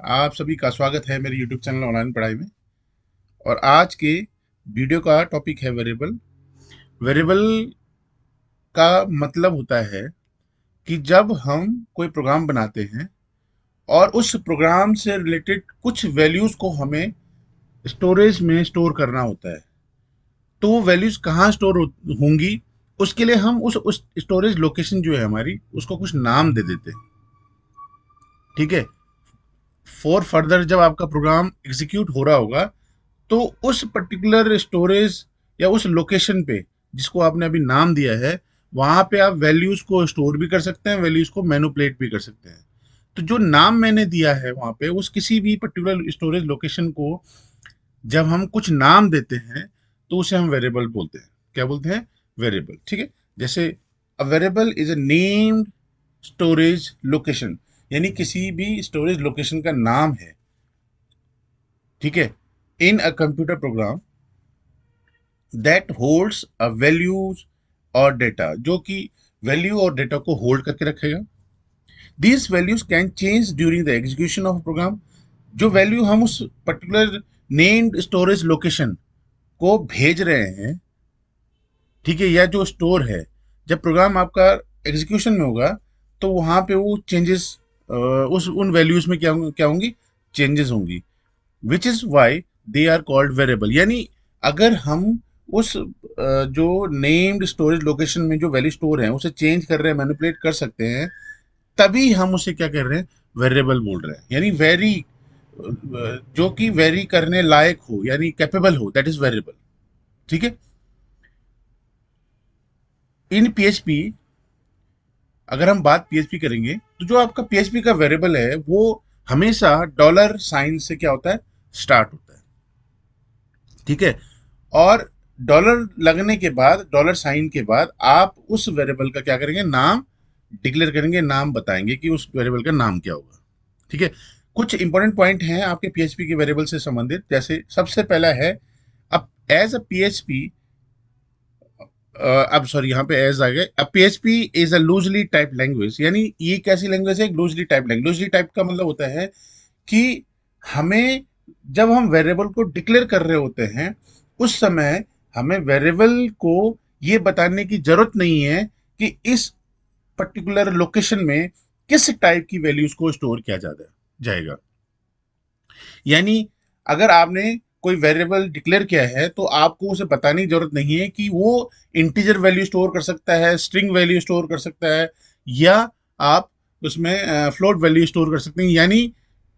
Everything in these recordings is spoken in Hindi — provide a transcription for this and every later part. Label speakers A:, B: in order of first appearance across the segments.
A: आप सभी का स्वागत है मेरे YouTube चैनल ऑनलाइन पढ़ाई में। और आज के वीडियो का टॉपिक है वेरिएबल। वेरिएबल का मतलब होता है कि जब हम कोई प्रोग्राम बनाते हैं और उस प्रोग्राम से रिलेटेड कुछ वैल्यूज को हमें स्टोरेज में स्टोर करना होता है, तो वो वैल्यूज कहाँ स्टोर होंगी, उसके लिए हम उस स्टोरेज लोकेशन जो है हमारी, उसको कुछ नाम दे देते हैं। ठीक है। फॉर फर्दर जब आपका प्रोग्राम एग्जीक्यूट हो रहा होगा, तो उस पर्टिकुलर स्टोरेज या उस लोकेशन पे जिसको आपने अभी नाम दिया है, वहां पे आप वैल्यूज को स्टोर भी कर सकते हैं, वैल्यूज को मैनिपुलेट भी कर सकते हैं। तो जो नाम मैंने दिया है वहां पे, उस किसी भी पर्टिकुलर स्टोरेज लोकेशन को जब हम कुछ नाम देते हैं, तो उसे हम वेरिएबल बोलते हैं। क्या बोलते हैं? वेरिएबल। ठीक है। जैसे a variable is a named storage location, यानी किसी भी स्टोरेज लोकेशन का नाम है। ठीक है। In a computer program that holds a values और डेटा, जो कि वैल्यू और डेटा को होल्ड करके रखेगा। These values can change during the execution of program. जो वैल्यू हम उस पर्टिकुलर नेम्ड स्टोरेज लोकेशन को भेज रहे हैं, ठीक है, या जो स्टोर है, जब प्रोग्राम आपका एग्जीक्यूशन में होगा, तो वहां पे वो चेंजेस, उस उन वैल्यूज में क्या होंगी? चेंजेस होंगी। Which is why they are called variable. यानी अगर हम उस जो नेम्ड स्टोरेज लोकेशन में जो वैल्यू स्टोर है उसे चेंज कर रहे हैं, मैनिपुलेट कर सकते हैं, तभी हम उसे क्या कर रहे हैं? वेरिएबल बोल रहे हैं। यानी वेरी, जो कि वेरी करने लायक हो, यानी कैपेबल हो, दैट इज वेरिएबल। ठीक है। इन पीएचपी, अगर हम बात पीएचपी करेंगे, तो जो आपका पीएचपी का वेरिएबल है वो हमेशा डॉलर साइन से क्या होता है? स्टार्ट होता है। ठीक है। और डॉलर लगने के बाद, डॉलर साइन के बाद, आप उस वेरिएबल का क्या करेंगे? नाम डिक्लेयर करेंगे, नाम बताएंगे कि उस वेरिएबल का नाम क्या होगा। ठीक है। कुछ इंपॉर्टेंट पॉइंट हैं आपके पीएचपी के वेरिएबल से संबंधित। जैसे सबसे पहला है, अब एज अ पीएचपी, अब सॉरी, यहाँ पे एज आ गए। अब PHP is a loosely type language. यानी ये कैसी लैंग्वेज है? एक loosely type language. Loosely type का मतलब होता है कि हमें, जब हम वेरिएबल को डिक्लेयर कर रहे होते हैं, उस समय हमें वेरिएबल को ये बताने की जरूरत नहीं है कि इस पर्टिकुलर लोकेशन में किस टाइप की वैल्यूज को स्टोर किया जाएगा। यानी अगर आपने कोई वेरिएबल डिक्लेयर किया है, तो आपको उसे बताने की जरूरत नहीं है कि वो इंटीजर वैल्यू स्टोर कर सकता है, स्ट्रिंग वैल्यू स्टोर कर सकता है, या आप उसमें फ्लोट वैल्यू स्टोर कर सकते हैं। यानी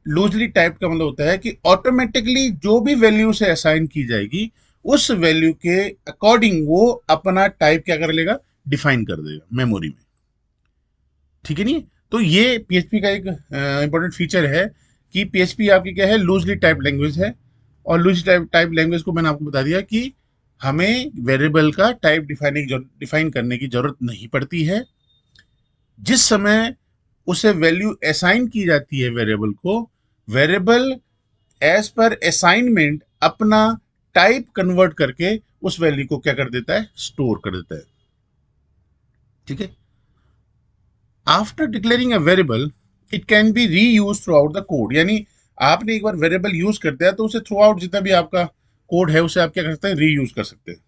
A: लूजली टाइप का मतलब होता है कि ऑटोमेटिकली जो भी वैल्यू से असाइन की जाएगी, उस वैल्यू के अकॉर्डिंग वो अपना टाइप क्या कर लेगा? डिफाइन कर देगा मेमोरी में। ठीक है नहीं? तो ये पीएचपी का एक इंपॉर्टेंट फीचर है कि पीएचपी आपकी क्या है? लूजली टाइप लैंग्वेज है। और लूज टाइप टाइप लैंग्वेज को मैंने आपको बता दिया कि हमें वेरिएबल का टाइप डिफाइन करने की जरूरत नहीं पड़ती है। जिस समय उसे वैल्यू असाइन की जाती है वेरिएबल को, वेरिएबल एज पर असाइनमेंट अपना टाइप कन्वर्ट करके उस वैल्यू को क्या कर देता है? स्टोर कर देता है। ठीक है। After declaring a variable, it can be reuse throughout the code. यानी आपने एक बार वेरिएबल यूज कर दिया, तो उसे थ्रू आउट जितना भी आपका कोड है, उसे आप क्या कर सकते हैं? री यूज कर सकते हैं।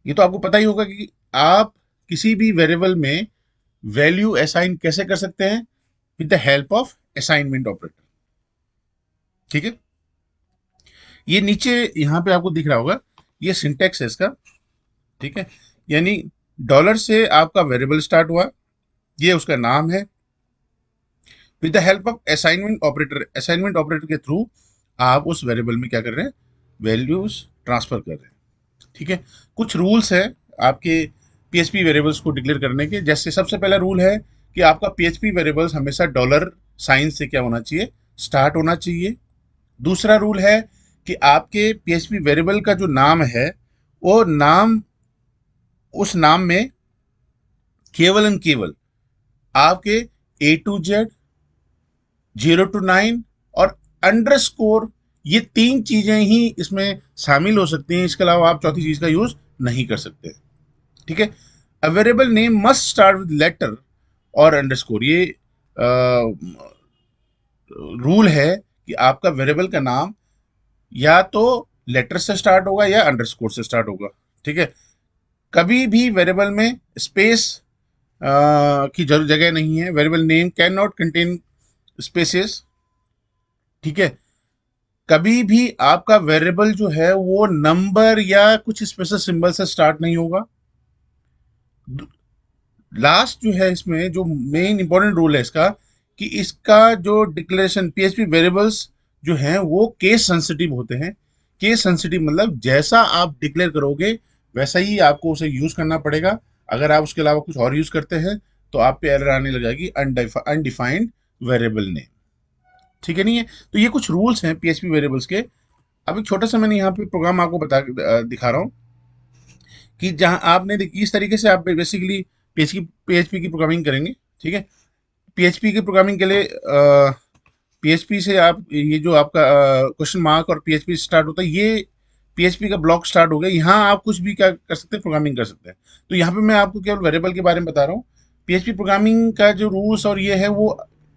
A: ये तो आपको पता ही होगा कि आप किसी भी वेरिएबल में वैल्यू असाइन कैसे कर सकते हैं? With the help of assignment operator. ठीक है। ये नीचे यहाँ पे आपको दिख रहा होगा, ये सिंटेक्स है इसका। ठीक है। यानी डॉलर से आपका वेरिएबल स्टार्ट हुआ, ये उसका नाम है। With the help of assignment operator के थ्रू आप उस वेरिएबल में क्या कर रहे हैं? वैल्यूज ट्रांसफर कर रहे हैं। ठीक है। कुछ रूल्स है आपके पीएचपी वेरिएबल्स को डिक्लेयर करने के। जैसे सबसे पहला रूल है कि आपका पीएचपी वेरिएबल्स हमेशा डॉलर साइन से क्या होना चाहिए? स्टार्ट होना चाहिए। दूसरा रूल है कि आपके पीएचपी वेरिएबल का जो नाम है, वो नाम, उस नाम में केवल एंड केवल आपके A to Z, 0 to 9 और अंडरस्कोर, ये तीन चीजें ही इसमें शामिल हो सकती हैं। इसके अलावा आप चौथी चीज का यूज नहीं कर सकते। ठीक है। A variable name must start with letter और अंडरस्कोर। ये रूल है कि आपका वेरिएबल का नाम या तो लेटर से स्टार्ट होगा या अंडरस्कोर से स्टार्ट होगा। ठीक है, कभी भी वेरिएबल में स्पेस की जगह नहीं है। Variable name can not contain spaces. ठीक है, कभी भी आपका वेरिएबल जो है वो नंबर या कुछ स्पेशल सिंबल से स्टार्ट नहीं होगा। लास्ट जो है इसमें जो मेन इंपॉर्टेंट रूल है इसका, कि इसका जो डिक्लेरेशन पीएचपी वेरिएबल्स जो हैं वो केस सेंसिटिव होते हैं। केस सेंसिटिव मतलब जैसा आप डिक्लेयर करोगे वैसा ही आपको उसे यूज करना पड़ेगा। अगर आप उसके अलावा कुछ और यूज करते हैं तो आप पे एरर आने लग जाएगी, अनडिफाइंड वेरिएबल नेम। ठीक है, नहीं है? तो ये कुछ रूल्स हैं पीएचपी वेरिएबल्स के। अब एक छोटा सा मैंने यहाँ पे प्रोग्राम आपको दिखा रहा हूँ कि जहाँ आपने इस तरीके से आप बेसिकली पीएचपी की प्रोग्रामिंग करेंगे। ठीक है, पीएचपी की प्रोग्रामिंग के लिए पीएचपी से आप ये जो आपका क्वेश्चन मार्क और पीएचपी स्टार्ट होता है, ये पीएचपी का ब्लॉक स्टार्ट हो गया। यहाँ आप कुछ भी क्या कर सकते हैं, प्रोग्रामिंग कर सकते हैं। तो यहाँ पे मैं आपको केवल वेरिएबल के बारे में बता रहा हूँ। पीएचपी प्रोग्रामिंग का जो रूल्स और ये है वो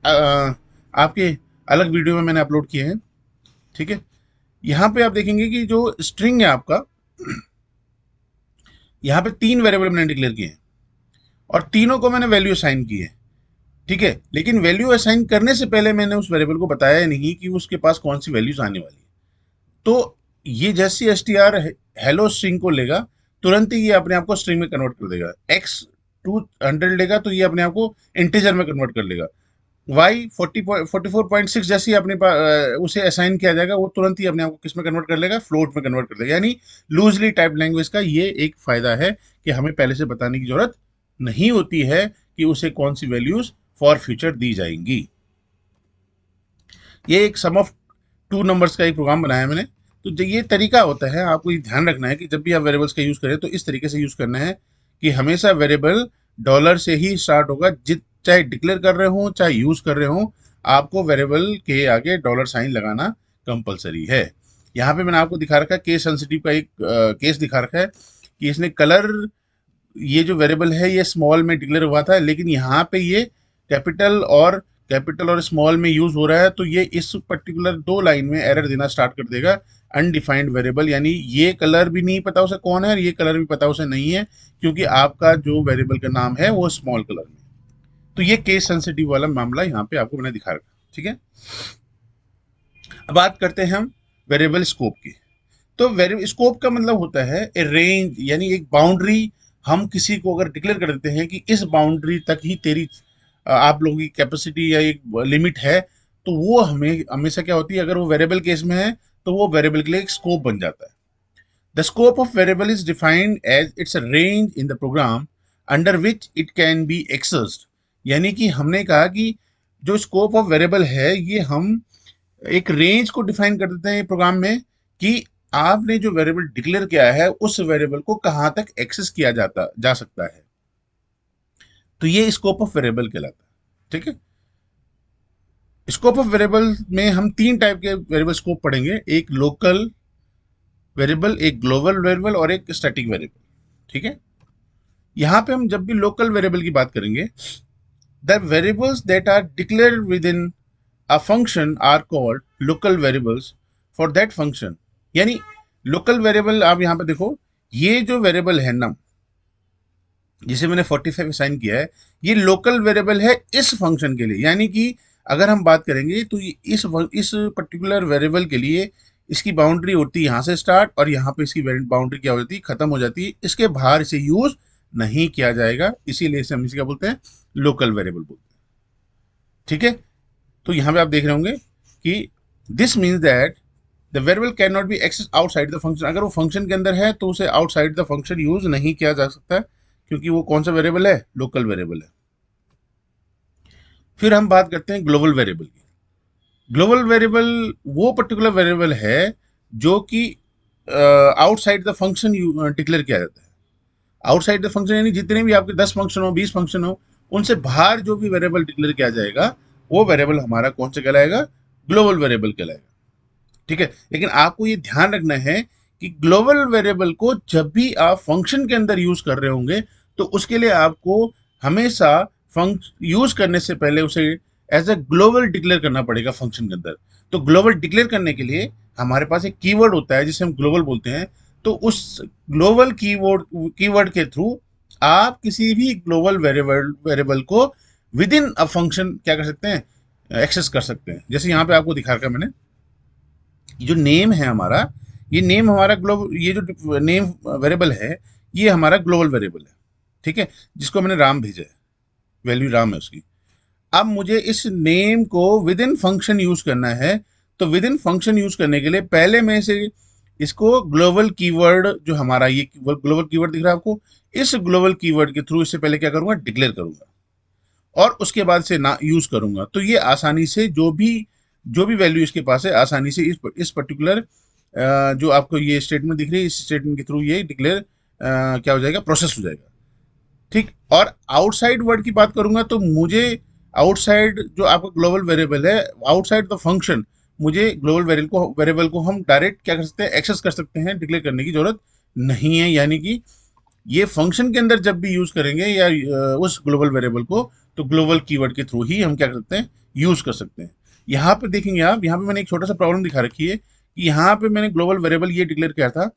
A: आपके अलग वीडियो में मैंने अपलोड किए हैं। ठीक है, यहाँ पे आप देखेंगे कि जो स्ट्रिंग है आपका, यहाँ पे 3 वेरिएबल मैंने डिक्लेयर किए हैं और तीनों को मैंने वैल्यू असाइन की है। ठीक है, लेकिन वैल्यू असाइन करने से पहले मैंने उस वेरिएबल को बताया नहीं कि उसके पास कौन सी वैल्यूज आने वाली है। तो ये जैसी S T R hello string को लेगा, तुरंत ही ये अपने आप को स्ट्रिंग में कन्वर्ट कर देगा। एक्स 200 लेगा तो ये अपने आप को इंटीजर में कन्वर्ट कर लेगा। वाई 44.6 जैसे ही अपने उसे असाइन किया जाएगा, वो तुरंत ही अपने आप को किस में कन्वर्ट कर लेगा, फ्लोट में कन्वर्ट कर देगा। यानी लूजली टाइप लैंग्वेज का ये एक फायदा है कि हमें पहले से बताने की जरूरत नहीं होती है कि उसे कौन सी वैल्यूज फॉर फ्यूचर दी जाएंगी। ये एक सम ऑफ टू नंबर्स का एक प्रोग्राम बनाया है मैंने। तो जो ये तरीका होता है, आपको ये ध्यान रखना है कि जब भी आप वेरिएबल्स का यूज करें तो इस तरीके से यूज करना है कि हमेशा वेरिएबल डॉलर से ही स्टार्ट होगा। जित चाहे डिक्लेयर कर रहे हो चाहे यूज कर रहे हो, आपको वेरिएबल के आगे डॉलर साइन लगाना कंपलसरी है। यहाँ पे मैंने आपको दिखा रखा है केस सेंसिटिव का एक केस दिखा रखा है कि इसने कलर, ये जो वेरिएबल है ये स्मॉल में डिक्लेयर हुआ था, लेकिन यहाँ पे ये कैपिटल और स्मॉल में यूज हो रहा है। तो ये इस पर्टिकुलर 2 लाइन में एरर देना स्टार्ट कर देगा। अनडिफाइंड वेरिएबल, यानी ये कलर भी नहीं पता उसे कौन है और ये कलर भी पता उसे नहीं है, क्योंकि आपका जो वेरिएबल का नाम है वो स्मॉल कलर में। तो ये केस सेंसिटिव वाला मामला यहाँ पे आपको मैंने दिखा रखा। ठीक है, अब बात करते हैं हम वेरिएबल स्कोप की। तो वेरिएबल स्कोप का मतलब होता है ए रेंज, यानी एक बाउंड्री। हम किसी को अगर डिक्लेयर कर देते हैं कि इस बाउंड्री तक ही तेरी आप लोगों की कैपेसिटी या एक लिमिट है, तो वो हमें हमेशा क्या होती है, अगर वो वेरिएबल केस में है तो वो वेरिएबल के लिए एक स्कोप बन जाता है। The scope of variable is defined as it's a range in the program under which it can be accessed. यानी कि हमने कहा कि जो स्कोप ऑफ वेरिएबल है ये हम एक रेंज को डिफाइन कर देते हैं प्रोग्राम में, कि आपने जो वेरिएबल डिक्लेयर किया है उस वेरिएबल को कहां तक एक्सेस किया जा सकता है। तो ये स्कोप ऑफ वेरिएबल कहलाता है। ठीक है, स्कोप ऑफ वेरिएबल में हम 3 टाइप के वेरिएबल स्कोप पढ़ेंगे, एक लोकल वेरिएबल, एक ग्लोबल वेरिएबल और एक स्टैटिक वेरिएबल। ठीक है, यहां पे हम जब भी लोकल वेरिएबल की बात करेंगे, the variables that are declared within a function are called local variables for that function। यानी लोकल वेरिएबल, आप यहां पे देखो, ये जो वेरिएबल है नम, जिसे मैंने 45 असाइन किया है, ये लोकल वेरिएबल है इस फंक्शन के लिए। यानी कि अगर हम बात करेंगे तो ये इस पर्टिकुलर वेरिएबल के लिए इसकी बाउंड्री होती है यहाँ से स्टार्ट, और यहाँ पे इसकी बाउंड्री क्या हो जाती है, खत्म हो जाती है। इसके बाहर इसे यूज नहीं किया जाएगा, इसीलिए इसे हम इसे क्या बोलते हैं, लोकल वेरिएबल बोलते हैं। ठीक है, तो यहाँ पे आप देख रहे होंगे कि this means that the variable can not be access outside the function. अगर वो फंक्शन के अंदर है तो उसे आउटसाइड द फंक्शन यूज नहीं किया जा सकता, क्योंकि वो कौन सा वेरिएबल है, लोकल वेरिएबल है। फिर हम बात करते हैं ग्लोबल वेरिएबल की। ग्लोबल वेरिएबल वो पर्टिकुलर वेरिएबल है जो कि आउटसाइड द फंक्शन डिक्लेयर किया जाता है। आउटसाइड द फंक्शन यानी जितने भी आपके 10 फंक्शन हो, 20 फंक्शन हो, उनसे बाहर जो भी वेरिएबल डिक्लेयर किया जाएगा वो वेरिएबल हमारा कौन सा कहलाएगा, ग्लोबल वेरिएबल कहलाएगा। ठीक है, लेकिन आपको ये ध्यान रखना है कि ग्लोबल वेरिएबल को जब भी आप फंक्शन के अंदर यूज कर रहे होंगे तो उसके लिए आपको हमेशा फंक्शन यूज करने से पहले उसे एज अ ग्लोबल डिक्लेयर करना पड़ेगा फंक्शन के अंदर। तो ग्लोबल डिक्लेयर करने के लिए हमारे पास एक कीवर्ड होता है जिसे हम ग्लोबल बोलते हैं। तो उस ग्लोबल कीवर्ड कीवर्ड के थ्रू आप किसी भी ग्लोबल वेरिएबल वेरिएबल को विद इन अ फंक्शन क्या कर सकते हैं, एक्सेस कर सकते हैं। जैसे यहाँ पे आपको दिखा रखा है मैंने, जो नेम है हमारा, ये नेम हमारा ग्लोबल, ये जो नेम वेरिएबल है ये हमारा ग्लोबल वेरिएबल है, ठीक है, जिसको मैंने राम भेजा है, वैल्यू राम है उसकी। अब मुझे इस नेम को विद इन फंक्शन यूज करना है। तो विद इन फंक्शन यूज करने के लिए पहले मैं इसे, इसको ग्लोबल कीवर्ड, जो हमारा ये ग्लोबल कीवर्ड दिख रहा है आपको, इस ग्लोबल कीवर्ड के थ्रू इससे पहले क्या करूंगा, डिक्लेयर करूंगा, और उसके बाद से ना यूज करूंगा। तो ये आसानी से जो भी वैल्यू इसके पास है, आसानी से इस पर्टिकुलर जो आपको ये स्टेटमेंट दिख रही है, इस स्टेटमेंट के थ्रू ये डिक्लेयर क्या हो जाएगा, प्रोसेस हो जाएगा। ठीक। और आउटसाइड वर्ड की बात करूंगा तो मुझे आउटसाइड जो आपका ग्लोबल वेरिएबल है, आउटसाइड द फंक्शन, मुझे ग्लोबल वेरिएबल को हम डायरेक्ट क्या कर सकते हैं, एक्सेस कर सकते हैं, डिक्लेयर करने की जरूरत नहीं है। यानी कि ये फंक्शन के अंदर जब भी यूज करेंगे या उस ग्लोबल वेरिएबल को, तो ग्लोबल कीवर्ड के थ्रू ही हम क्या कर सकते हैं, यूज कर सकते हैं। यहाँ पे देखेंगे आप, यहाँ पे मैंने एक छोटा सा प्रॉब्लम दिखा रखी है कि यहाँ पे मैंने ग्लोबल वेरिएबल ये डिक्लेयर किया था,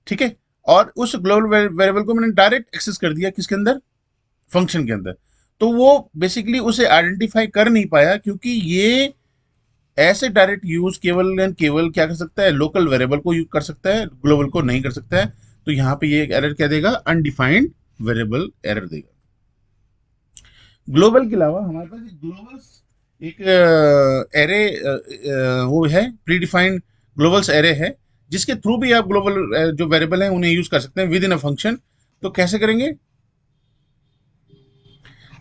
A: ठीक है, और उस ग्लोबल वेरिएबल को मैंने डायरेक्ट एक्सेस कर दिया किसके अंदर, फंक्शन के अंदर। तो वो बेसिकली उसे आइडेंटिफाई कर नहीं पाया, क्योंकि ये ऐसे डायरेक्ट यूज केवल एंड केवल क्या कर सकता है, लोकल वेरिएबल को यूज कर सकता है, ग्लोबल को नहीं कर सकता है। तो यहाँ पे ये एरर क्या देगा, अनडिफाइंड वेरिएबल एरर देगा। ग्लोबल के अलावा हमारे पास एक ग्लोबल्स एक एरे वो है, प्रीडिफाइंड ग्लोबल्स एरे है, जिसके थ्रू भी आप ग्लोबल जो वेरिएबल है उन्हें यूज कर सकते हैं विद इन अ फंक्शन। तो कैसे करेंगे,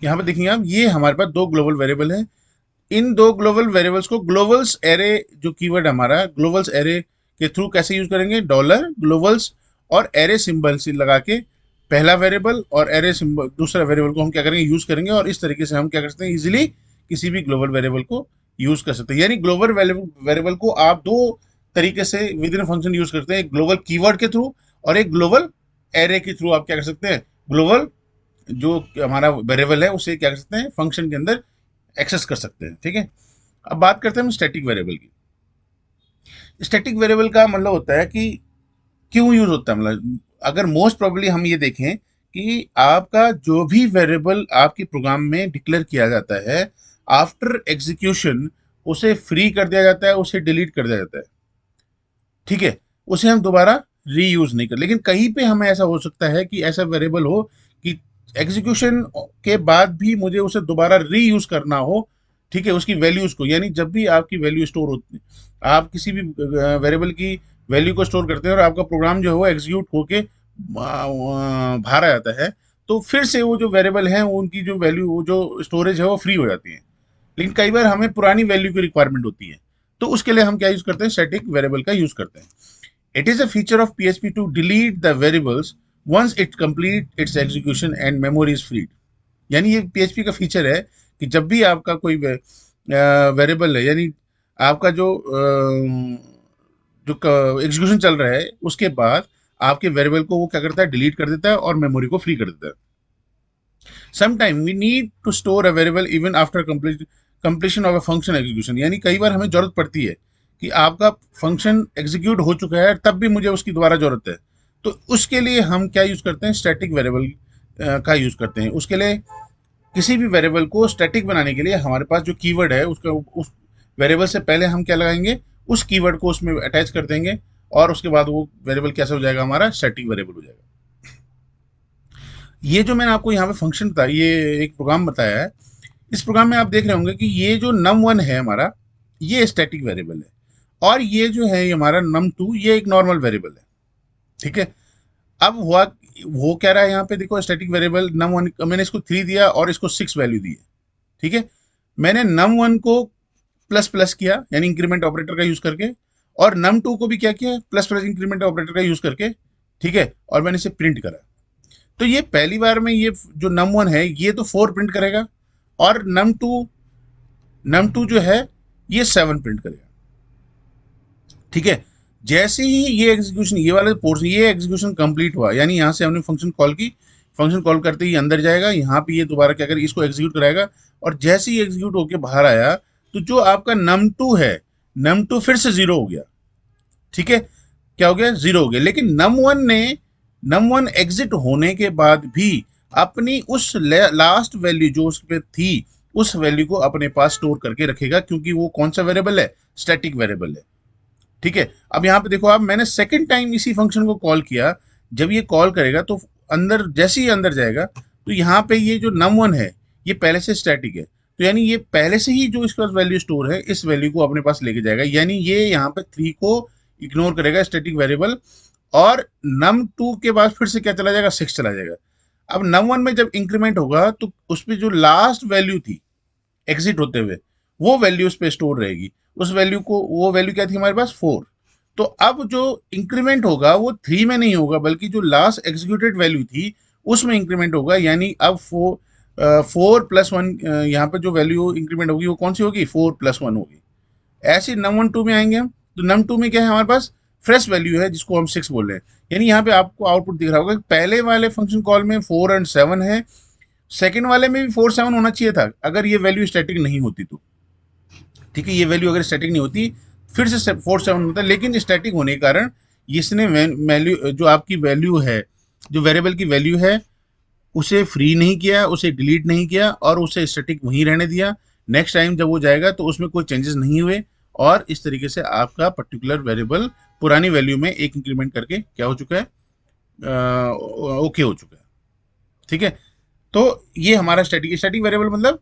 A: यहाँ पे देखिए आप, ये हमारे पास दो ग्लोबल वेरिएबल है। इन दो ग्लोबल वेरिएबल्स को ग्लोबल्स एरे, जो कीवर्ड हमारा ग्लोबल्स एरे के थ्रू कैसे यूज करेंगे, डॉलर ग्लोबल्स और एरे सिंबल से लगा के पहला वेरिएबल और एरे सिंबल दूसरा वेरिएबल को हम क्या करेंगे, यूज करेंगे। और इस तरीके से हम क्या कर सकते हैं, इजीली किसी भी ग्लोबल वेरिएबल को यूज कर सकते हैं। यानी ग्लोबल वेरिएबल को आप दो तरीके से विद इन फंक्शन यूज करते हैं, एक ग्लोबल कीवर्ड के थ्रू और एक ग्लोबल एरे के थ्रू। आप क्या कर सकते हैं, ग्लोबल जो हमारा वेरिएबल है उसे क्या कर सकते हैं, फंक्शन के अंदर एक्सेस कर सकते हैं। ठीक है। अब बात करते हैं हम स्टैटिक वेरिएबल की। स्टैटिक वेरिएबल का मतलब होता है कि क्यों यूज होता है, मतलब अगर मोस्ट प्रोबेबली हम ये देखें कि आपका जो भी वेरिएबल आपके प्रोग्राम में डिक्लेयर किया जाता है, आफ्टर एग्जीक्यूशन उसे फ्री कर दिया जाता है, उसे डिलीट कर दिया जाता है, ठीक है, उसे हम दोबारा रीयूज नहीं कर। लेकिन कहीं पे हमें ऐसा हो सकता है कि ऐसा वेरिएबल हो कि एग्जीक्यूशन के बाद भी मुझे उसे दोबारा रीयूज करना हो, ठीक है, उसकी वैल्यूज को। यानी जब भी आपकी वैल्यू स्टोर होती है, आप किसी भी वेरिएबल की वैल्यू को स्टोर करते हैं और आपका प्रोग्राम जो है वो एग्जीक्यूट होके बाहर आ जाता है, तो फिर से वो जो वेरिएबल है उनकी जो वैल्यू, वो जो स्टोरेज है वो फ्री हो जाती है। लेकिन कई बार हमें पुरानी वैल्यू की रिक्वायरमेंट होती है, तो उसके लिए हम क्या यूज करते हैं, स्टैटिक वेरिएबल का यूज करते हैं। It is a feature of PHP to delete the variables once it complete its execution and memory is freed. यानी ये PHP का फीचर है कि जब भी आपका कोई वेरिएबल है, यानी आपका जो एग्जीक्यूशन चल रहा है उसके बाद आपके वेरिएबल को वो क्या करता है, डिलीट कर देता है और मेमोरी को फ्री कर देता है। Sometime we need to store a variable even after completion of a function execution. यानी कई बार हमें जरूरत पड़ती है कि आपका फंक्शन एग्जीक्यूट हो चुका है, तब भी मुझे उसकी दोबारा जरूरत है। तो उसके लिए हम क्या यूज करते हैं, स्टैटिक वेरिएबल का यूज करते हैं। उसके लिए किसी भी वेरिएबल को स्टैटिक बनाने के लिए हमारे पास जो कीवर्ड है उसका, उस वेरिएबल से पहले हम क्या लगाएंगे, उस कीवर्ड को उसमें अटैच कर देंगे, और उसके बाद वो वेरिएबल कैसे हो जाएगा, हमारा स्टैटिक वेरिएबल हो जाएगा। ये जो मैंने आपको यहाँ पे फंक्शन बताया, ये एक प्रोग्राम बताया है, इस प्रोग्राम में आप देख रहे होंगे कि ये जो num1 है हमारा, ये स्टैटिक वेरिएबल है, और ये जो है हमारा num2 ये एक नॉर्मल वेरिएबल है। ठीक है। अब हुआ, वो कह रहा है यहाँ पे देखो, स्टैटिक वेरिएबल num1 मैंने इसको 3 दिया और इसको 6 वैल्यू दी है। ठीक है। मैंने num1 को प्लस प्लस किया, यानी इंक्रीमेंट ऑपरेटर का यूज करके, और num2 को भी क्या किया, प्लस प्लस इंक्रीमेंट ऑपरेटर का यूज करके, ठीक है, और मैंने इसे प्रिंट करा। तो ये पहली बार में ये जो num1 है ये तो 4 प्रिंट करेगा, और num2 जो है ये 7 प्रिंट करेगा। ठीक है। जैसे ही ये एग्जीक्यूशन, ये वाला पोर्शन, ये एग्जीक्यूशन कंप्लीट हुआ, यानी यहां से हमने फंक्शन कॉल की, फंक्शन कॉल करते ही अंदर जाएगा, यहाँ पे ये दोबारा क्या करेगा, इसको एग्जीक्यूट कराएगा, और जैसे ही एग्जीक्यूट होके बाहर आया तो जो आपका num2 है, num2 फिर से जीरो हो गया। ठीक है, क्या हो गया, जीरो हो गया। लेकिन num1 एग्जिट होने के बाद भी अपनी उस लास्ट वैल्यू जो उस पे थी, उस वैल्यू को अपने पास स्टोर करके रखेगा, क्योंकि वो कौन सा वेरिएबल है, स्टैटिक वेरिएबल है। ठीक है, अब यहाँ पे देखो आप, मैंने सेकंड टाइम इसी फंक्शन को कॉल किया, जब ये कॉल करेगा तो अंदर, जैसे ही अंदर जाएगा तो यहाँ पे ये जो num1 है ये पहले से स्टैटिक है, तो यानी ये पहले से ही जो इसके पास वैल्यू स्टोर है, इस वैल्यू को अपने पास लेके जाएगा, यानी ये यहाँ पे 3 को इग्नोर करेगा, स्टैटिक वेरिएबल, और num2 के बाद फिर से क्या चला जाएगा, 6 चला जाएगा। अब num1 में जब इंक्रीमेंट होगा तो उस पर जो लास्ट वैल्यू थी एग्जिट होते हुए, वो वैल्यू उस पे स्टोर रहेगी। उस वैल्यू को, वो वैल्यू क्या थी हमारे पास, 4। तो अब जो इंक्रीमेंट होगा वो 3 में नहीं होगा, बल्कि जो लास्ट एग्जीक्यूटेड वैल्यू थी उसमें इंक्रीमेंट होगा, यानी अब 4+1, यहाँ पे जो वैल्यू इंक्रीमेंट होगी वो कौन सी होगी, 4+1 होगी। ऐसे num1 में आएंगे हम, तो num2 में क्या है हमारे पास, फ्रेश वैल्यू है जिसको हम 6 बोल रहे हैं। यानी यहाँ पे आपको आउटपुट दिख रहा होगा कि पहले वाले फंक्शन कॉल में 4 और 7 है, सेकंड वाले में भी 4 7 होना चाहिए था अगर ये वैल्यू स्टैटिक नहीं होती तो। ठीक है, ये वैल्यू अगर स्टैटिक नहीं होती फिर से 4 7 होता, लेकिन स्टैटिक होने के कारण इसने वैल्यू, जो आपकी वैल्यू है, जो वेरिएबल की वैल्यू है, उसे फ्री नहीं किया, उसे डिलीट नहीं किया, और उसे स्टैटिक वहीं रहने दिया। नेक्स्ट टाइम जब वो जाएगा तो उसमें कोई चेंजेस नहीं हुए, और इस तरीके से आपका पर्टिकुलर वेरिएबल पुरानी वैल्यू में एक इंक्रीमेंट करके क्या हो चुका है, ओके हो चुका है। ठीक है, तो ये हमारा स्टैटिक, स्टैटिक वेरिएबल मतलब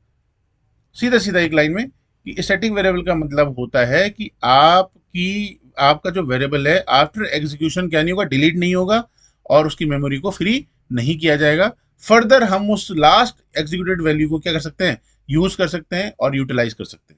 A: सीधा सीधा एक लाइन में कि स्टैटिक वेरिएबल का मतलब होता है कि आपका जो वेरिएबल है आफ्टर एग्जीक्यूशन क्या नहीं होगा, डिलीट नहीं होगा, और उसकी मेमोरी को फ्री नहीं किया जाएगा। फर्दर हम उस लास्ट एग्जीक्यूटेड वैल्यू को क्या कर सकते हैं, यूज कर सकते हैं और यूटिलाइज कर सकते हैं।